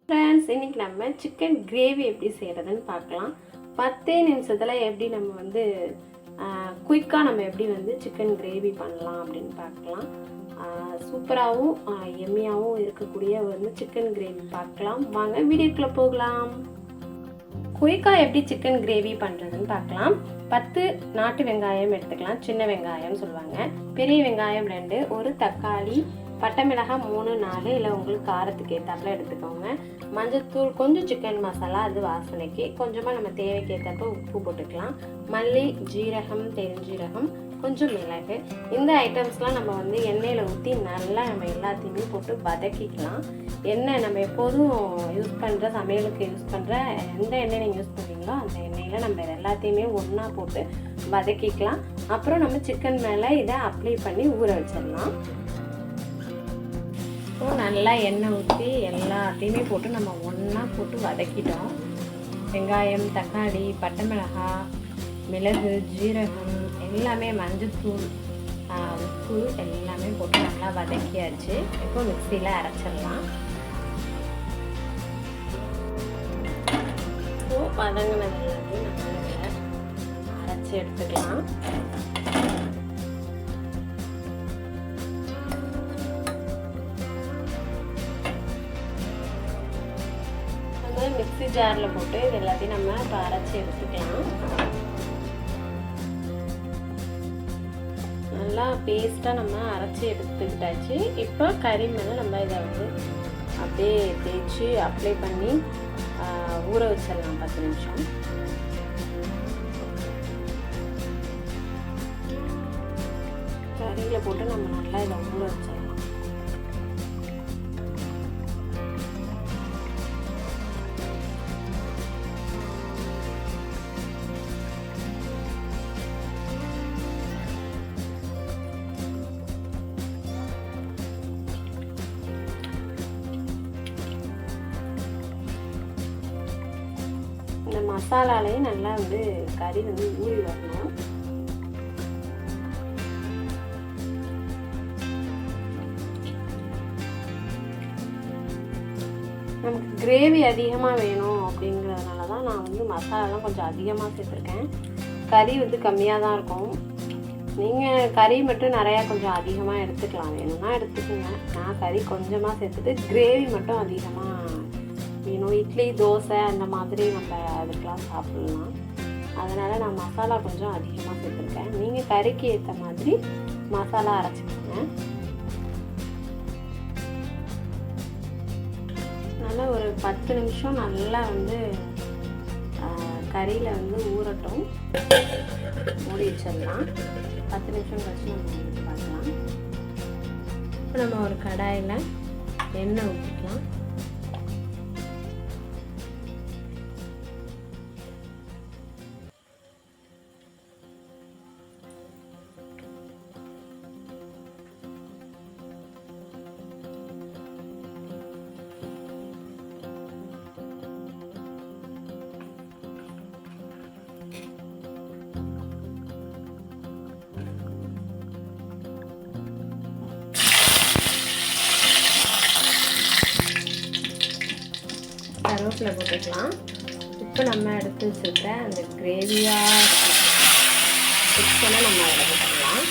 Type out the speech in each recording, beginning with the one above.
Friends, இன்றைக்கி நம்ம chicken gravy எப்படி செய்கிறதுன்னு பார்க்கலாம். 10 நிமிஷத்தில் எப்படி நம்ம வந்து குயிக்காக நம்ம எப்படி வந்து சிக்கன் கிரேவி பண்ணலாம் அப்படின்னு பார்க்கலாம். சூப்பராகவும் எம்மியாகவும் இருக்கக்கூடிய வந்து சிக்கன் கிரேவி பார்க்கலாம். வாங்க வீடியோக்குள்ளே போகலாம். குயிக்காக எப்படி சிக்கன் கிரேவி பண்ணுறதுன்னு பார்க்கலாம். 10 நாட்டு வெங்காயம் எடுத்துக்கலாம். சின்ன வெங்காயம் சொல்லுவாங்க. பெரிய வெங்காயம் 2, ஒரு தக்காளி, பட்டை மிளகாய் 3 4, இல்லை உங்களுக்கு காரத்துக்கு ஏற்றாப்புல எடுத்துக்கோங்க. மஞ்சத்தூள், கொஞ்சம் சிக்கன் மசாலா, அது வாசனைக்கு கொஞ்சமாக நம்ம தேவைக்கு ஏற்றப்ப உப்பு போட்டுக்கலாம். மல்லி, ஜீரகம், பெருஞ்சீரகம், கொஞ்சம் மிளகு. இந்த ஐட்டம்ஸ்லாம் நம்ம வந்து எண்ணெயில் ஊற்றி நல்லா நம்ம எல்லாத்தையுமே போட்டு வதக்கிக்கலாம். எண்ணெய் நம்ம எப்போதும் யூஸ் பண்ணுற சமையலுக்கு யூஸ் பண்ணுற எந்த எண்ணெய் நீங்கள் யூஸ் பண்ணுறீங்களோ அந்த எண்ணெயில் நம்ம எல்லாத்தையுமே ஒன்றா போட்டு வதக்கிக்கலாம். அப்புறம் நம்ம சிக்கன் மேலே இதை அப்ளை பண்ணி ஊற வச்சிடலாம். ஸோ நல்லா எண்ணெய் ஊற்றி எல்லாத்தையுமே போட்டு நம்ம ஒன்றா போட்டு வதக்கிட்டோம். வெங்காயம், தக்காளி, பட்டை மிளகாய், மிளகு, ஜீரகம் எல்லாமே, மஞ்சத்தூள், உப்பு எல்லாமே போட்டு நல்லா வதக்கியாச்சு. இப்போ மிக்சியில் அரைச்சிடலாம். ஸோ வதங்கினது எல்லாத்தையும் நம்ம அரைச்சி எடுத்துக்கலாம். மிக்ஸி ஜாரில் போட்டு இது எல்லாத்தையும் நம்ம இப்போ அரைச்சி எடுத்துக்கலாம். நல்லா பேஸ்ட்டாக நம்ம அரைச்சி எடுத்துக்கிட்டாச்சு. இப்போ கறி மேலே நம்ம இதை வந்து அப்படியே தேய்ச்சி அப்ளை பண்ணி ஊற வச்சிடலாம் 10 நிமிஷம். கறியில் போட்டு நம்ம நல்லா இதை ஊற வச்சிடலாம். இந்த மசாலாலேயே நல்லா வந்து கறி வந்து ஊறி வரணும். நமக்கு கிரேவி அதிகமாக வேணும் அப்படிங்கிறதுனால தான் நான் வந்து மசாலாலாம் கொஞ்சம் அதிகமாக சேர்த்துருக்கேன். கறி வந்து கம்மியாக தான் இருக்கும். நீங்கள் கறி மட்டும் நிறையா கொஞ்சம் அதிகமாக எடுத்துக்கலாம், வேணும்னா எடுத்துக்கோங்க. நான் கறி கொஞ்சமாக சேர்த்துட்டு கிரேவி மட்டும் அதிகமாக வேணும். இட்லி, தோசை அந்த மாதிரி நம்ம அதுக்கெலாம் சாப்பிட்லாம். அதனால் நான் மசாலா கொஞ்சம் அதிகமாக சேர்த்துருக்கேன். நீங்கள் கறிக்கு ஏற்ற மாதிரி மசாலா அரைச்சிக்கோங்க. நல்லா ஒரு 10 நிமிஷம் நல்லா வந்து கறியில் வந்து ஊறட்டும். மூடி வச்சிடலாம். 10 நிமிஷம் கழிச்சு நம்ம பார்க்கலாம். இப்போ நம்ம ஒரு கடாயில் எண்ணெய் ஊற்றிக்கலாம். கருவேப்பிலை போட்டுக்கலாம். இப்போ நம்ம எடுத்து வச்சுருக்க அந்த கிரேவியாக சிக்கனை நம்ம அதில் போட்டுக்கலாம்.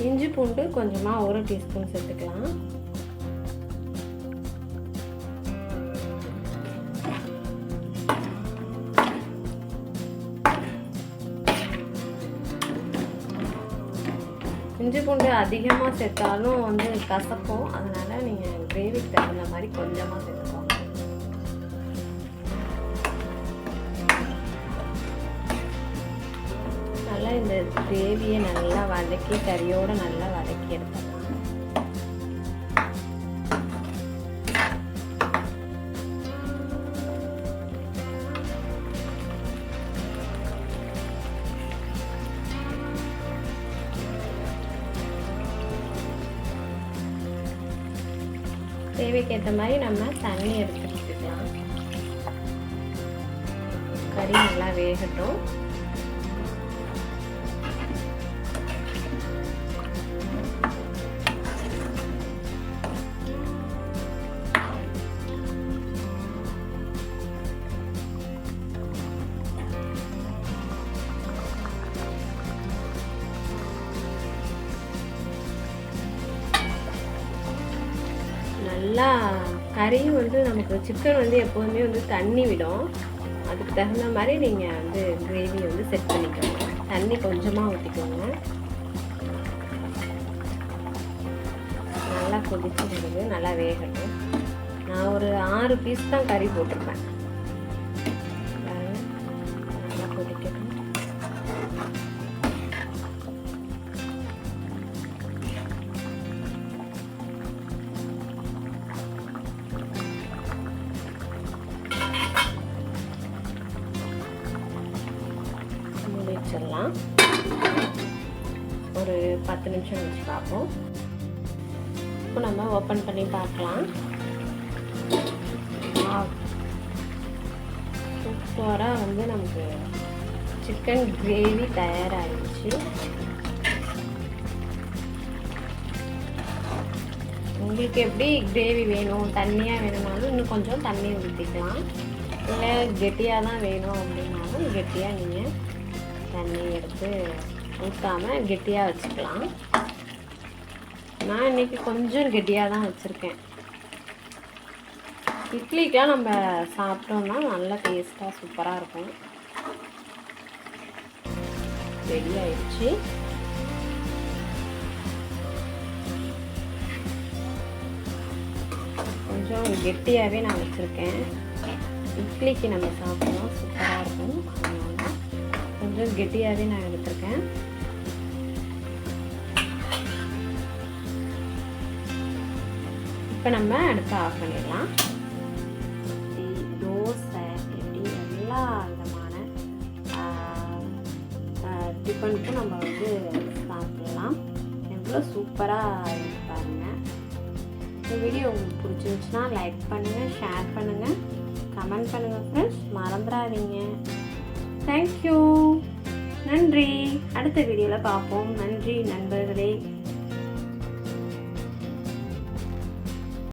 இஞ்சி பூண்டு கொஞ்சமாக 1 டீஸ்பூன் சேர்த்துக்கலாம். இஞ்சி பூண்டு அதிகமாக சேர்த்தாலும் வந்து கசக்கும். அதனால் நீங்கள் கிரேவிக்கு தகுந்த மாதிரி கொஞ்சமாக சேர்த்துக்கோங்க. நல்லா இந்த கிரேவியை நல்லா வதக்கி கறியோடு நல்லா வதக்கி எடுத்துக்கலாம். தேவைக்கு தேவைக்கு ஏற்ற மாதிரி நம்ம தண்ணி எடுத்துக்கலாம். கறி நல்லா வேகட்டும். நல்லா கறியும் வந்து நமக்கு சிக்கன் வந்து எப்போதுமே வந்து தண்ணி விடும். அதுக்கு தகுந்த மாதிரி நீங்கள் வந்து கிரேவி வந்து செட் பண்ணிக்கோங்க. தண்ணி கொஞ்சமாக ஊற்றிக்கோங்க. நல்லா கொதிச்சு வருது, நல்லா வேகட்டும். நான் ஒரு 6 பீஸ் தான் கறி போட்டிருப்பேன். நல்லா கொதிக்கட்டும். வச்சிடலாம். ஒரு 10 நிமிஷம் வச்சு பார்ப்போம். இப்போ நம்ம ஓப்பன் பண்ணி பார்க்கலாம். சூப்பராக வந்து நமக்கு சிக்கன் கிரேவி தயாராகிடுச்சு. உங்களுக்கு எப்படி கிரேவி வேணும், தண்ணியாக வேணும்னாலும் இன்னும் கொஞ்சம் தண்ணி ஊற்றிக்கலாம். இல்லை கெட்டியாக தான் வேணும் அப்படின்னாலும் கெட்டியாக நீங்கள் தண்ணி எடுத்து ஊற்றாமல் கெட்டியாக வச்சுக்கலாம். நான் இன்றைக்கி கொஞ்சம் கெட்டியாக தான் வச்சுருக்கேன். இட்லிக்கெலாம் நம்ம சாப்பிட்டோம்னா நல்லா டேஸ்ட்டாக சூப்பராக இருக்கும். ரெடி ஆயிடுச்சு. கொஞ்சம் கெட்டியாகவே நான் வச்சுருக்கேன். இட்லிக்கு நம்ம சாப்பிட்டோம்னா சூப்பராக இருக்கும். அதனால கொஞ்சம் கெட்டியாகவே நான் எடுத்திருக்கேன். இப்போ நம்ம அடுப்பை ஆஃப் பண்ணிடலாம். தோசை எப்படி எல்லா விதமான டிஃபனுக்கும் நம்ம வந்து சாப்பிடலாம். எவ்வளோ சூப்பராக பாருங்க. இந்த வீடியோ உங்களுக்கு பிடிச்சிருந்துச்சுன்னா லைக் பண்ணுங்கள், ஷேர் பண்ணுங்கள், கமெண்ட் பண்ணுங்கள் ஃப்ரெண்ட்ஸ். மறந்துடாதீங்க. தேங்க்யூ. நன்றி. அடுத்த வீடியோவில் பார்ப்போம். நன்றி நண்பர்களே.